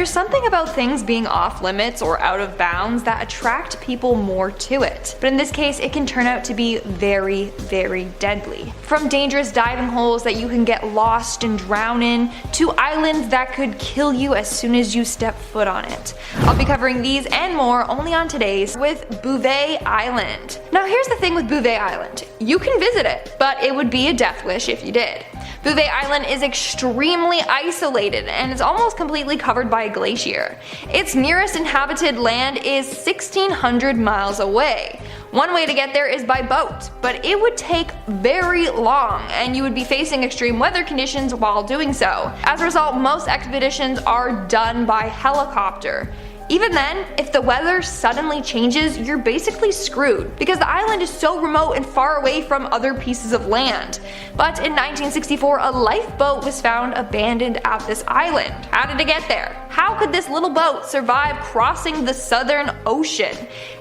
there's something about things being off limits or out of bounds that attract people more to it. But in this case, it can turn out to be very, very deadly. From dangerous diving holes that you can get lost and drown in, to islands that could kill you as soon as you step foot on it. I'll be covering these and more only on today's with Bouvet Island. Now here's the thing with Bouvet Island. You can visit it, but it would be a death wish if you did. Bouvet Island is extremely isolated and is almost completely covered by a glacier. Its nearest inhabited land is 1,600 miles away. One way to get there is by boat, but it would take very long and you would be facing extreme weather conditions while doing so. As a result, most expeditions are done by helicopter. Even then, if the weather suddenly changes, you're basically screwed because the island is so remote and far away from other pieces of land. But in 1964, a lifeboat was found abandoned at this island. How did it get there? How could this little boat survive crossing the Southern Ocean?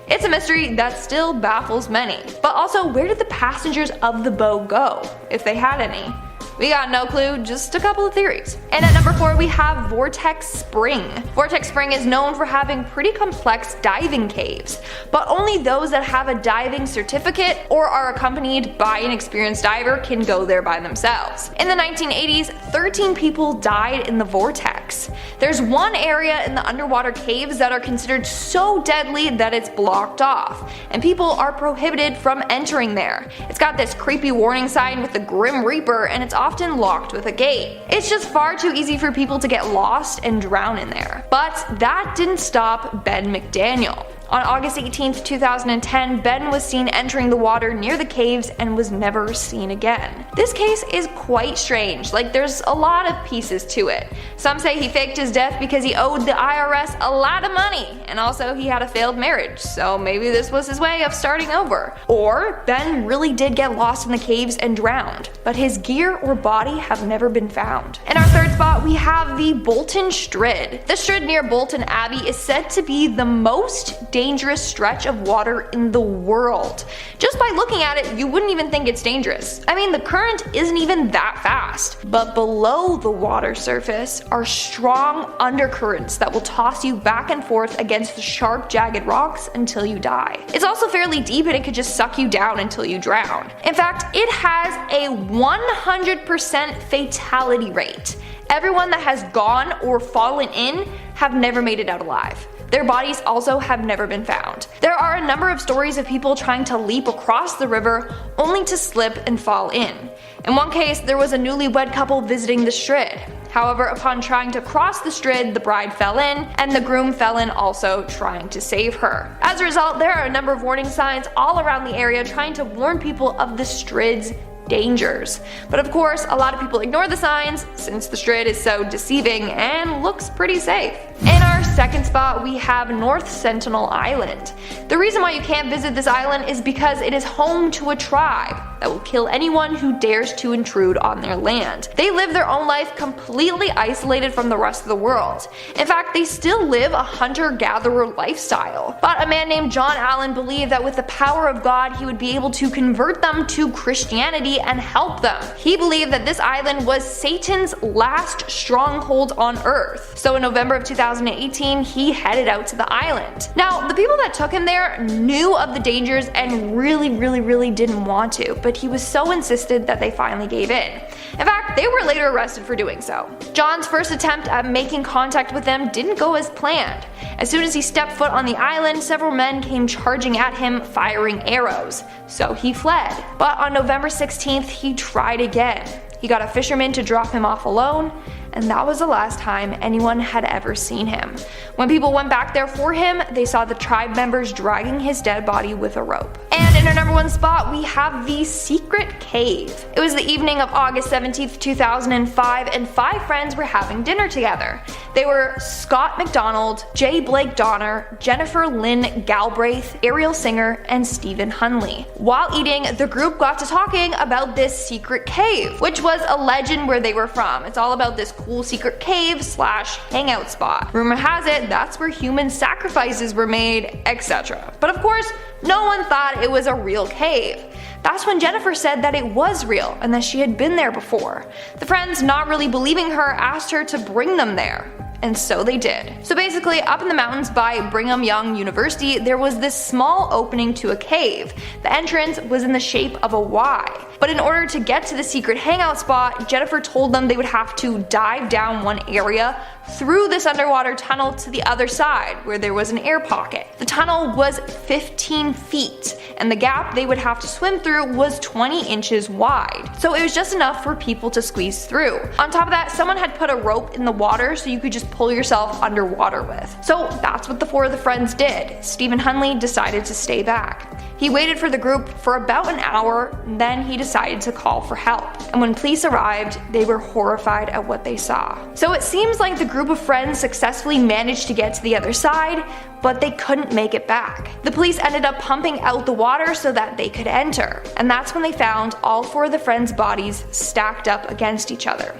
It's a mystery that still baffles many. But also, where did the passengers of the boat go, if they had any? We got no clue, just a couple of theories. And at number 4 we have Vortex Spring. Vortex Spring is known for having pretty complex diving caves, but only those that have a diving certificate or are accompanied by an experienced diver can go there by themselves. In the 1980s, 13 people died in the vortex. There's one area in the underwater caves that are considered so deadly that it's blocked off, and people are prohibited from entering there. It's got this creepy warning sign with the Grim Reaper, and it's often locked with a gate. It's just far too easy for people to get lost and drown in there. But that didn't stop Ben McDaniel. On August 18, 2010, Ben was seen entering the water near the caves and was never seen again. This case is quite strange, like there's a lot of pieces to it. Some say he faked his death because he owed the IRS a lot of money, and also he had a failed marriage, so maybe this was his way of starting over. Or Ben really did get lost in the caves and drowned, but his gear or body have never been found. In our third spot, we have the Bolton Strid. The Strid near Bolton Abbey is said to be the most dangerous stretch of water in the world. Just by looking at it, you wouldn't even think it's dangerous. I mean, the current isn't even that fast. But below the water surface are strong undercurrents that will toss you back and forth against the sharp, jagged rocks until you die. It's also fairly deep and it could just suck you down until you drown. In fact, it has a 100% fatality rate. Everyone that has gone or fallen in have never made it out alive. Their bodies also have never been found. There are a number of stories of people trying to leap across the river only to slip and fall in. In one case, there was a newlywed couple visiting the Strid. However, upon trying to cross the Strid, the bride fell in, and the groom fell in also trying to save her. As a result, there are a number of warning signs all around the area trying to warn people of the Strid's dangers. But of course, a lot of people ignore the signs since the Strid is so deceiving and looks pretty safe. In our second spot, we have North Sentinel Island. The reason why you can't visit this island is because it is home to a tribe that will kill anyone who dares to intrude on their land. They live their own life completely isolated from the rest of the world. In fact, they still live a hunter-gatherer lifestyle. But a man named John Allen believed that with the power of God, he would be able to convert them to Christianity and help them. He believed that this island was Satan's last stronghold on earth. So in November of 2018, he headed out to the island. Now, the people that took him there knew of the dangers and really didn't want to, but he was so insistent that they finally gave in. In fact, they were later arrested for doing so. John's first attempt at making contact with them didn't go as planned. As soon as he stepped foot on the island, several men came charging at him, firing arrows. So he fled. But on November 16th, he tried again. He got a fisherman to drop him off alone, and that was the last time anyone had ever seen him. When people went back there for him, they saw the tribe members dragging his dead body with a rope. And in our number 1 spot, we have the Secret Cave. It was the evening of August 17th, 2005, and 5 friends were having dinner together. They were Scott McDonald, J. Blake Donner, Jennifer Lynn Galbraith, Ariel Singer, and Stephen Hunley. While eating, the group got to talking about this secret cave, which was a legend where they were from. It's all about this cool secret cave slash hangout spot. Rumor has it that's where human sacrifices were made, etc. But of course, no one thought it was a real cave. That's when Jennifer said that it was real and that she had been there before. The friends, not really believing her, asked her to bring them there. And so they did. So basically, up in the mountains by Brigham Young University, there was this small opening to a cave. The entrance was in the shape of a Y. But in order to get to the secret hangout spot, Jennifer told them they would have to dive down one area through this underwater tunnel to the other side, where there was an air pocket. The tunnel was 15 feet, and the gap they would have to swim through was 20 inches wide. So it was just enough for people to squeeze through. On top of that, someone had put a rope in the water so you could just pull yourself underwater with. So that's what the four of the friends did. Stephen Hunley decided to stay back. He waited for the group for about an hour, then he decided to call for help. And when police arrived, they were horrified at what they saw. So it seems like the group of friends successfully managed to get to the other side, but they couldn't make it back. The police ended up pumping out the water so that they could enter. And that's when they found all four of the friends' bodies stacked up against each other.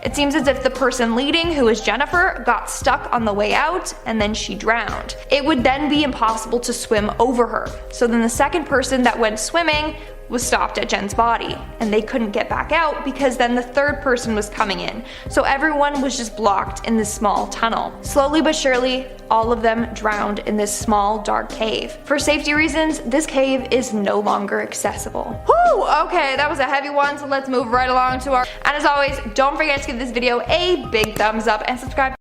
It seems as if the person leading, who was Jennifer, got stuck on the way out and then she drowned. It would then be impossible to swim over her. So then the second person that went swimming was stopped at Jen's body, and they couldn't get back out because then the third person was coming in. So everyone was just blocked in this small tunnel. Slowly but surely, all of them drowned in this small dark cave. For safety reasons, this cave is no longer accessible. Whew, okay, that was a heavy one, so let's move right along to our, and as always, don't forget to give this video a big thumbs up and subscribe.